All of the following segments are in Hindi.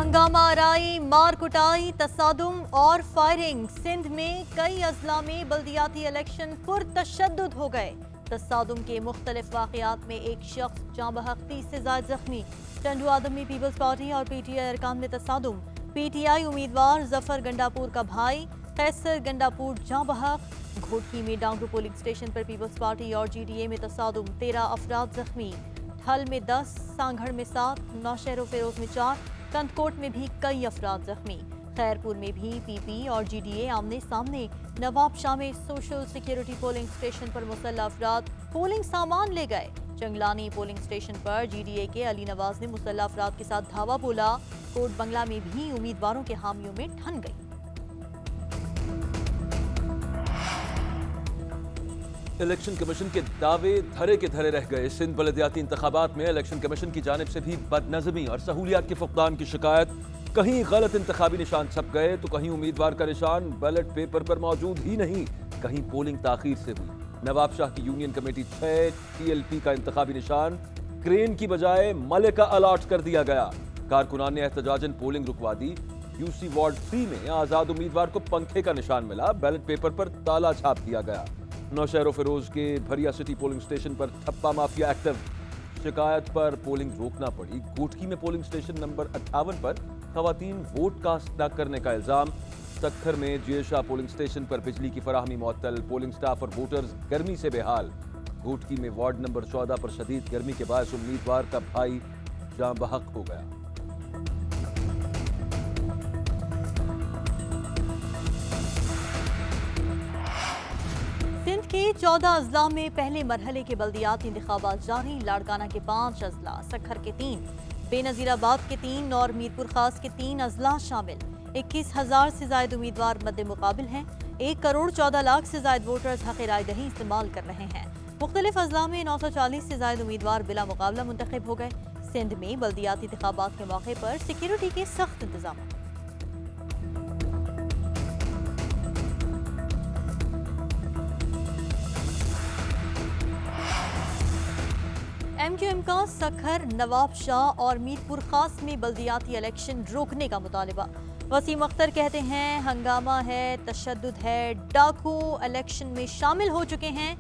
हंगामा आराई, मार कुटाई, तसादुम और फायरिंग। सिंध में कई अजला में बल्दियाती इलेक्शन पुरतशद्दुद हो गए। तसादुम के मुख्तलिफ वाक़यात में एक शख्स जाँ बहक 30 से ज़ायद जख्मी। टंडू आदम में पीपल्स पार्टी और PTI अरकान में तसादुम। PTI उम्मीदवार जफर गंडापुर का भाई कैसर गंडापुर जाँ बहक। घोटकी में डांगरू पोलिंग स्टेशन पर पीपल्स पार्टी और GDA में तसादुम, 13 अफराद जख्मी। ठल में 10, सांगढ़ में 7, नौशहर फेरोज में 4, कंदकोट में भी कई अफराद जख्मी। खैरपुर में भी PP और GDA आमने सामने। नवाब शाह में सोशल सिक्योरिटी पोलिंग स्टेशन पर मुसल्लह अफराद पोलिंग सामान ले गए। जंगलानी पोलिंग स्टेशन पर GDA के अली नवाज ने मुसल्लह अफराद के साथ धावा बोला। कोट बंगला में भी उम्मीदवारों के हामियों में ठन गई। इलेक्शन कमीशन के दावे धरे के धरे रह गए। सिंध बलदियाती इंतखाबात में इलेक्शन कमीशन की जानिब से भी बदनज़मी और सहूलियात के फुकदान की शिकायत। कहीं गलत इंतखाबी निशान छप गए तो कहीं उम्मीदवार का निशान बैलेट पेपर पर मौजूद ही नहीं। कहीं पोलिंग ताखीर से हुई। नवाब शाह की यूनियन कमेटी 6 TLP का इंतखाबी निशान क्रेन की बजाय मले का अलॉट कर दिया गया। कारकुनान ने एहतजाजन पोलिंग रुकवा दी। UC वार्ड 3 में आजाद उम्मीदवार को पंखे का निशान मिला। बैलेट पेपर पर ताला छाप दिया गया। नौशहर फेरोज के भरिया सिटी पोलिंग स्टेशन पर ठप्पा माफिया एक्टिव। शिकायत पर पोलिंग रोकना पड़ी। घोटकी में पोलिंग स्टेशन नंबर 58 पर खवातीन वोट कास्ट न करने का इल्जाम। सक्खर में जियशा पोलिंग स्टेशन पर बिजली की फराहमी मुअत्तल। पोलिंग स्टाफ और वोटर्स गर्मी से बेहाल। घोटकी में वार्ड नंबर 14 पर शदीद गर्मी के बायस उम्मीदवार का भाई जाँ बहक हो गया। सिंध के 14 अजला में पहले मरहले के बल्दियाती इंतखाबात जारी। लाड़काना के 5 अजला, सक्खर के 3, बेनजीराबाद के 3 और मीरपुर खास के 3 अजला शामिल। 21,000 से ज्यादा उम्मीदवार मद्दे मुकाबिल हैं। 1 करोड़ 14 लाख से ज्यादा वोटर्स हक़ राय दही इस्तेमाल कर रहे हैं। मुख्तलिफ अजला में 940 से ज्यादा उम्मीदवार बिला मुकाबला मुंतखब हो गए। सिंध में बल्दियाती इंतखाबात के मौके पर सिक्योरिटी के सख्त इंतजाम। MQM का सक्खर, नवाब शाह और मीरपुर खास में बल्दियाती इलेक्शन रोकने का मुतालिबा। वसीम अख्तर कहते हैं हंगामा है, तशद्दुद है, डाकू इलेक्शन में शामिल हो चुके हैं,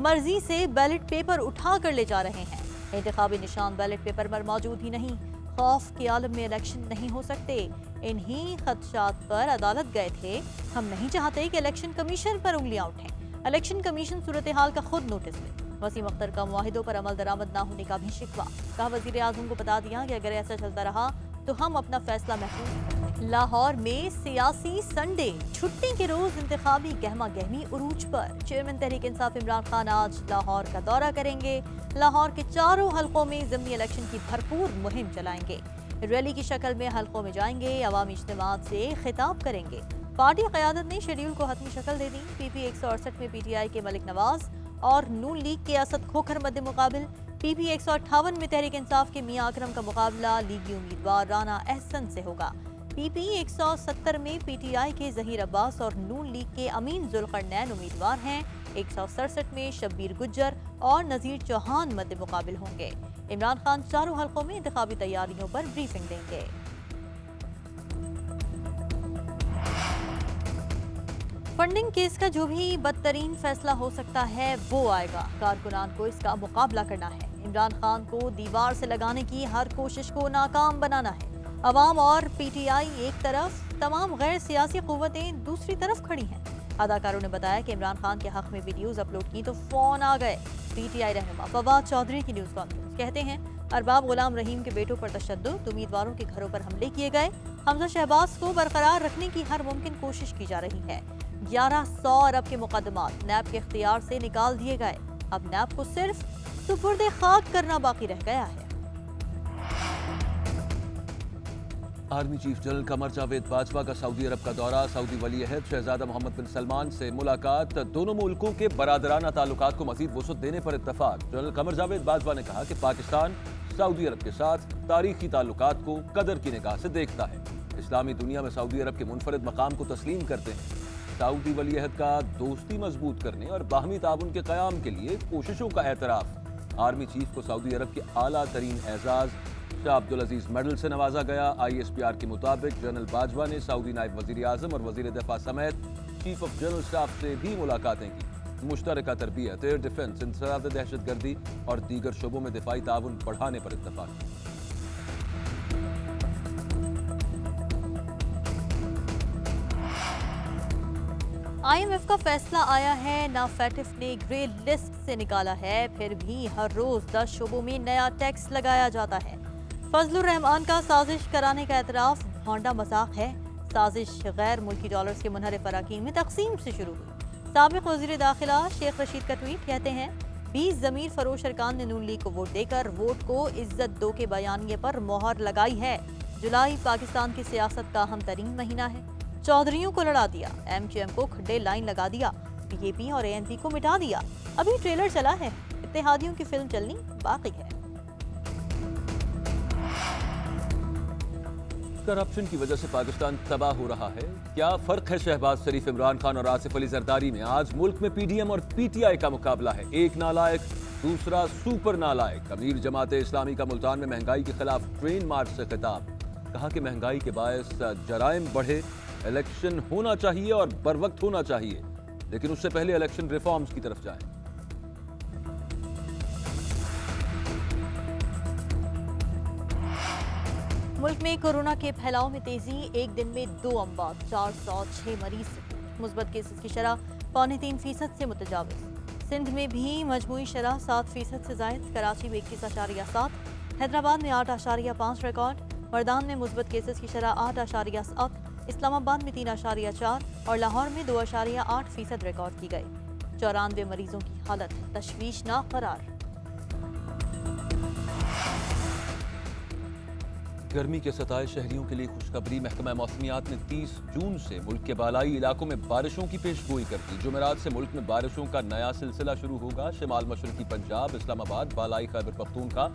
मर्जी से बैलेट पेपर उठा कर ले जा रहे हैं। इंतखाबी निशान बैलेट पेपर पर मौजूद ही नहीं। खौफ के आलम में इलेक्शन नहीं हो सकते। इन्हीं खदशात पर अदालत गए थे। हम नहीं चाहते कि इलेक्शन कमीशन पर उंगलियां उठें। इलेक्शन कमीशन सूरत हाल का खुद नोटिस ले। वसीम अख्तर का मुआहिदों पर अमल दरामद न होने का भी शिकवा। कहा वजीर आजम को बता दिया कि अगर ऐसा चलता रहा तो हम अपना फैसला महफूज। लाहौर में सियासी संडे, छुट्टी के रोज इंतखाबी गहमा गहमी उरूज पर। चेयरमैन तहरीक इंसाफ इमरान खान आज लाहौर का दौरा करेंगे। लाहौर के चारों हलकों में ज़िमनी इलेक्शन की भरपूर मुहिम चलाएंगे। रैली की शक्ल में हलकों में जाएंगे। अवामी इज्तिमात से खिताब करेंगे। पार्टी क़यादत ने शेड्यूल को हतमी शक्ल दे दी। PP 168 में PTI के मलिक नवाज और नून लीग के असद खोखर मद्दे मुकाबिल। PP 158 में तहरीक इंसाफ के मियां अकरम का मुकाबला लीगी उम्मीदवार राना अहसन से होगा। PP 170 में PTI के जहीर अब्बास और नून लीग के अमीन जुल्करनैन उम्मीदवार हैं। 167 में शब्बीर गुज्जर और नजीर चौहान मद्दे मुकाबिल होंगे। इमरान खान चारों हलकों में इंतखाबी तैयारियों पर ब्रीफिंग देंगे। फंडिंग केस का जो भी बदतरीन फैसला हो सकता है वो आएगा। कारकुनान को इसका मुकाबला करना है। इमरान खान को दीवार से लगाने की हर कोशिश को नाकाम बनाना है। अवाम और PTI एक तरफ, तमाम गैर सियासी कुव्वतें दूसरी तरफ खड़ी हैं। अदाकारों ने बताया कि इमरान खान के हक में वीडियोज अपलोड की तो फोन आ गए। PTI रहनुमा फवाद चौधरी की न्यूज कॉन्फ्रेंस। कहते हैं अरबाब गुलाम रहीम के बेटों पर तशद्दुद, उम्मीदवारों के घरों पर हमले किए गए। हमजा शहबाज को बरकरार रखने की हर मुमकिन कोशिश की जा रही है। 1100 अरब के मुकदमात नैब के इख्तियार से निकाल दिए गए। अब नैब को सिर्फ सुपुर्दे खाक करना बाकी रह गया है। Army chief general Qamar Javed Bajwa का सऊदी अरब का दौरा। सऊदी वली अहद शहजादा मोहम्मद बिन सलमान से मुलाकात। दोनों मुल्कों के बरादराना ताल्लुकात को मजीद वसअत देने पर इत्तफाक। जनरल कमर जावेद बाजवा ने कहा कि पाकिस्तान सऊदी अरब के साथ तारीखी ताल्लुकात को कदर की निगाह से देखता है। इस्लामी दुनिया में सऊदी अरब के मुनफरिद मकाम को तस्लीम करते हैं। सऊदी वली अहद का दोस्ती मजबूत करने और बाहमी ताउन के क़याम के लिए कोशिशों का एतराफ़। आर्मी चीफ को सऊदी अरब के आला तरीन एजाज शाह अब्दुल अजीज मेडल से नवाजा गया। ISPR के मुताबिक जनरल बाजवा ने सऊदी नायब वजीर आजम और वजीर दफा समेत चीफ ऑफ जनरल स्टाफ से भी मुलाकातें की। मुश्तरका तरबियत, एयर डिफेंस, इंसदाद दहशतगर्दी और दीगर शोबों में दिफाई ताउन बढ़ाने पर इत्तफाक। IMF का फैसला आया है, ना फैटिफ ने ग्रे लिस्ट से निकाला है, फिर भी हर रोज 10 शोबों में नया टैक्स लगाया जाता है। फजलुर रहमान का साजिश कराने का एतराफ भौंडा मजाक है। साजिश गैर मुल्की डॉलर्स के मुनहरिफ अराकीन में तकसीम से शुरू हुई। साबिक वजीर दाखिला शेख रशीद का ट्वीट, कहते हैं 20 ज़मीर फरोश अरकान ने नून लीग को वोट देकर वोट को इज्जत दो के बयानिए पर मोहर लगाई है। जुलाई पाकिस्तान की सियासत का अहम तरीन महीना है। चौधरियों को लड़ा दिया, MGM को खड्डे लाइन लगा दिया, BJP और ANP को मिटा दिया। अभी ट्रेलर चला है, इत्तेहादियों की फिल्म चलनी बाकी है। करप्शन की वजह से पाकिस्तान तबाह हो रहा है। क्या फर्क है शहबाज शरीफ, इमरान खान और आसिफ अली जरदारी में? आज मुल्क में PDM और PTI का मुकाबला है। एक नालायक, दूसरा सुपर नालायक। अमीर जमाते इस्लामी का मुल्तान में महंगाई के खिलाफ ट्रेन मार्च से खिताब। कहा कि महंगाई के बायस जराइम बढ़े, इलेक्शन होना चाहिए और बर वक्त होना चाहिए, लेकिन उससे पहले इलेक्शन रिफॉर्म्स की तरफ जाएं। मुल्क में कोरोना के फैलाव में तेजी, एक दिन में 2 अमवात, 406 मरीज। मुस्बत केसेस की शरह 3.25% से मुतजाविज। सिंध में भी मजमूई शरह 7% से जायद। कराची में 21.7, हैदराबाद में 8.5 रिकॉर्ड। मर्दान में मुस्बत केसेस की शरह 8.7, इस्लामाबाद में 3.4 और लाहौर में 2.8% रिकॉर्ड की गई। 94 मरीजों की हालत तशवीशनाक करार। गर्मी के सताए शहरियों के लिए खुशखबरी। महकमा मौसमियात ने 30 जून से मुल्क के बालाई इलाकों में बारिशों की पेशगोई कर दी। जुमेरात से मुल्क में बारिशों का नया सिलसिला शुरू होगा। शिमाल मशरकी पंजाब, इस्लामाबाद, बालाई खैबर पख्तूनख्वा,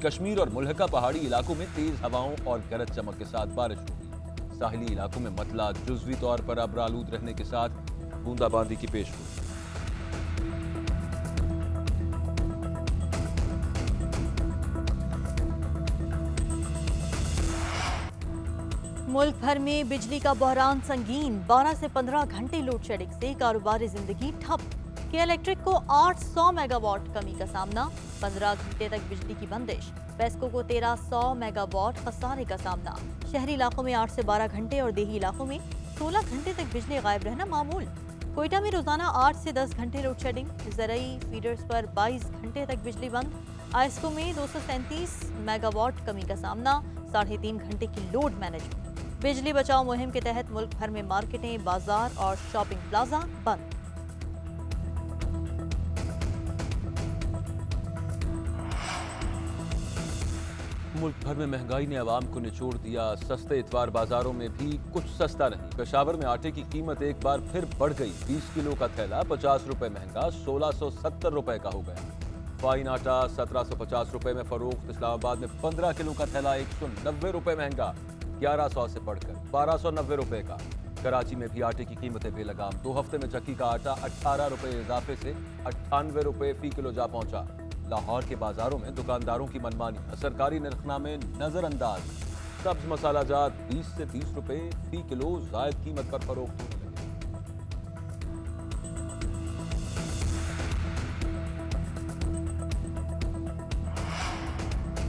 कश्मीर और मुल्हका पहाड़ी इलाकों में तेज हवाओं और गरज चमक के साथ बारिश होगी। साहिली इलाकों में मतला जुज़वी तौर पर अब्रालूद रहने के साथ बूंदाबांदी की पेशगोई। मुल्क भर में बिजली का बहरान संगीन। 12 से 15 घंटे लोड शेडिंग से कारोबारी जिंदगी ठप। के इलेक्ट्रिक को 800 मेगावाट कमी का सामना। 15 घंटे तक बिजली की बंदिश। पेस्को को 1300 मेगावाट खसारे का सामना। शहरी इलाकों में 8 से 12 घंटे और देही इलाकों में 16 घंटे तक बिजली गायब रहना मामूल। कोयटा में रोजाना 8 से 10 घंटे लोड शेडिंग। ज़रई फीडर्स पर 22 घंटे तक बिजली बंद। आइस्को में 237 मेगावाट कमी का सामना। 3.5 घंटे की लोड मैनेजमेंट। बिजली बचाओ मुहिम के तहत मुल्क भर में मार्केटें, बाजार और शॉपिंग प्लाजा बंद। मुल्क भर में महंगाई ने अवाम को निचोड़ दिया। सस्ते इतवार बाजारों में भी कुछ सस्ता नहीं। पेशावर में आटे की कीमत एक बार फिर बढ़ गई। 20 किलो का थैला 50 रुपए महंगा 1670 रुपए का हो गया। फाइन आटा 1750 रुपए में फरोख्त। इस्लामाबाद में 15 किलो का थैला 190 रुपए महंगा 1100 से बढ़कर 1290 रुपए का। कराची में भी आटे की कीमतें बेलगाम। 2 हफ्ते में चक्की का आटा 18 रुपए इजाफे से 98 रुपए फी किलो जा पहुंचा। लाहौर के बाजारों में दुकानदारों की मनमानी, सरकारी नरखनामे नजरअंदाज। सब्ज मसाला जात 20 से 30 रुपए फी किलो जायद कीमत पर फरोख्त होने लगे।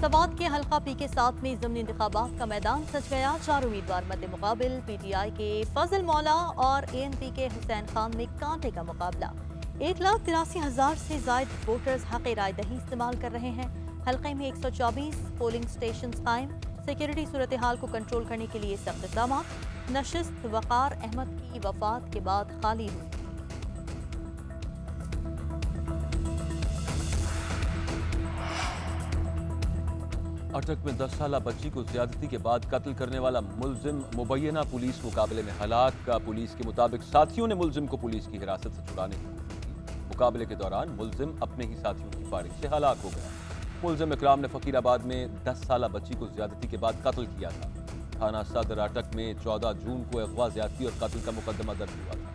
सवात के हल्का पी के साथ में ज़िमनी इंतखाबात का मैदान सज गया। 4 उम्मीदवार मद्दे मुकाबिल। PTI के फजल मौला और ANP के हुसैन खान में कांटे का मुकाबला। 1,83,000 से जायद वोटर्स हक़ राय दही इस्तेमाल कर रहे हैं। हल्के में 124 पोलिंग स्टेशन कायम। सिक्योरिटी सूरत हाल को कंट्रोल करने के लिए सख्त इक़दाम। नशिस्त वक़ार अहमद की वफ़ात के बाद खाली हुई। अटक में 10 साला बच्ची को ज्यादती के बाद कत्ल करने वाला मुलजिम मुबैना पुलिस मुकाबले में हलाक। पुलिस के मुताबिक साथियों ने मुलजिम को पुलिस की हिरासत से छुड़ाने की कोशिश की। मुकाबले के दौरान मुलजिम अपने ही साथियों की फायरिंग से हलाक हो गया। मुलजिम इकराम ने फकीराबाद में 10 साला बच्ची को ज्यादती के बाद कत्ल किया था। थाना सदर अटक में 14 जून को अगवा ज्यादती और कत्ल का मुकदमा दर्ज हुआ था।